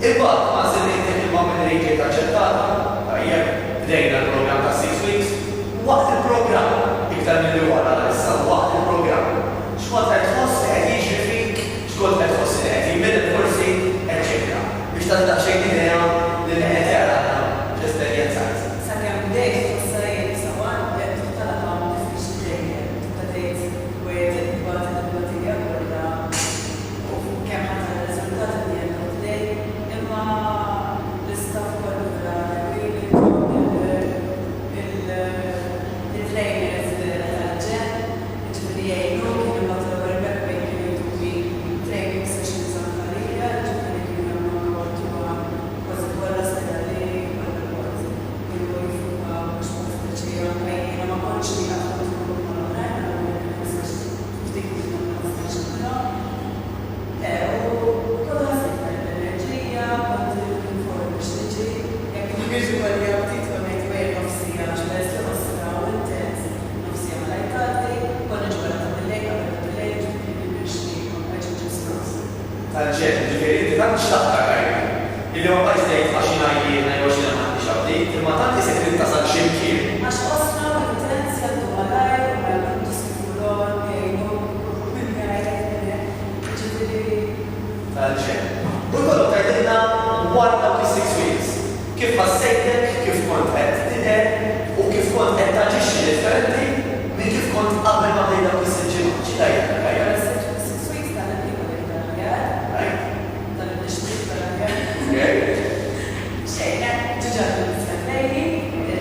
Imbagħad ma semmejtek il-mamma taċċettata, tajjeb, bdejna l-programm ta' 6 weeks, waqt il-programm, iktar milli wara issa waqt il-programm. X'kont qed tħoss li qed jiġri fik, x'kont qed tħoss li qed jinbidel forsi, eċċetera. Biex tagħti daqsxejn idea li qed jara l-esperjenzat. Sakemm bdejt fis-sajjed sawan qed tittalab diffiċli dejjem, tgħid wieħed il-bata il-batija kollha u kemm ħadd ir-riżultat li hemm dej, imma l-istaff kollu il-trainers tal-ġen, ġifieri jgħinu kien imbagħad l-ewwel bejn kienu jtuni training sessions ankarija, ġifieri kienu jagħmlu għortuha kważi kollha stedali kollha kważi. Kienu jifuka biex ma tispiċċija jiena ma kontx li għadd mal-oħrajn, ftit ma nistax nagħmilha. U kollha ħassejt l-enerġija, kont inform biex niġi, jekk biex ikolli aptit kont ngħid wejn nofsija ġbez li ħossra u intens, nofsija ma lajtati, konna ġbara ta' bil-lejl, qabel ta' bil-lejl, ġifieri biex ngħid ġustros. Tal-ġen, ġifieri inti tant xtaqta għajja. Illi ma bħajt tgħid għaxina jiena jew għaxina m'għandix update, imma tant isek li tasal x'imkien. Għax ħossna u intens jgħaddu malajr u ma jkunx kifulhom jgħinu minn jgħid ġifieri. Tal-ġen. U jkollu tgħidilna wara dawk is-6 weeks. Kif ħassejtek, kif kont qed tidher u kif kont qed taġixxi differenti minn kif kont qabel ma bdejt dawk is-6 ġimgħat. Xi tajjeb għajja? 6 weeks tal-impiega tal-aħjar, tal-inixtieq tal-aħjar. Xejn, ġiġa l-istennejni,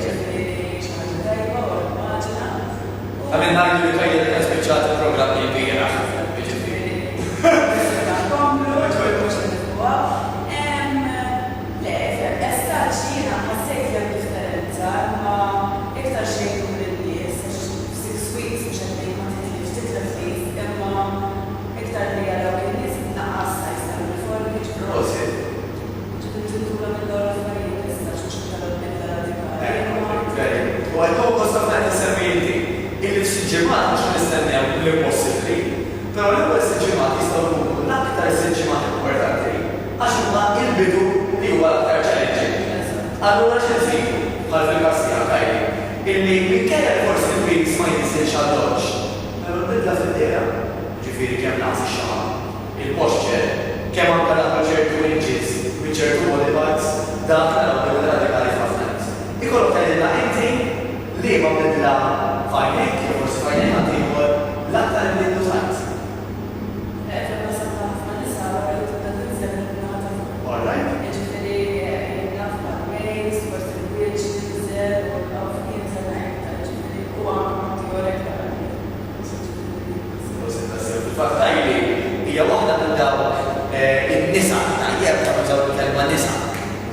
ġifieri xi ħaġa tajba u immaġina. Għamil ngħidu li kajja li spiċċat il-programm li jbieraħ. U għal-kom kostafna t-servienti illi s-sġimat mux nistennew l-impossibli, pero l-ewwel s-sġimat jistaw jkunu l-aktar s-sġimat importanti għax huma il-bidu li huwa l-aktar challenging. Allura x'insibu bħal fil-kassija kajli illi minkejja forsi il-weeks ma jinsilx għal-doġġ, pero l-bidla fid-dera, ġifieri kemm naqs ix-xahar, il-posture, kemm anke nagħmlu ċertu inches minn ċertu body parts, dak naraw li radikali ħafna. Ikollok tgħidilna inti li ma bidla fajnek, jew forsi fajnek għandi ieħor l-aktar li ndużajt. All right. Fattajli hija waħda minn dawk in-nisa tajjeb ta' nużaw il-kelma nisa.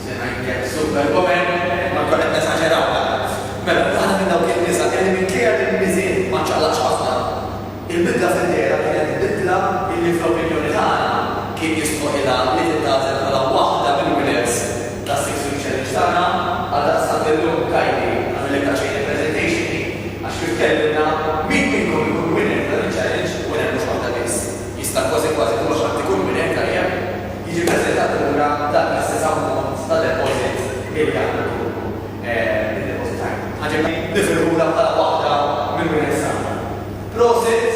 Se ngħidlek superwoman ma kollet nesaġerawha. Mela waħda minn dawk in-nisa li minkejja li l-miżien ma ċaqlax ħafna. Il-bidla fid-dera kienet bidla illi fl-opinjoni tagħna kien jistħoqilha li tintgħażel bħala waħda mill-winners tas-6 week challenge tagħna għal daqstant illum kajli għamilek għaxejn il-presentation għax kif kellimna min minnkom ikun winner tal-challenge u hemm mhux waħda biss. Jista' kważi kull ħadd ikun winner tajjeb jiġi preżentat lura dak l-istess ammont ta' deposit illi għandu il-deposit time. Ħaġa nifirħula bħala waħda mill-winners tagħna. Prosit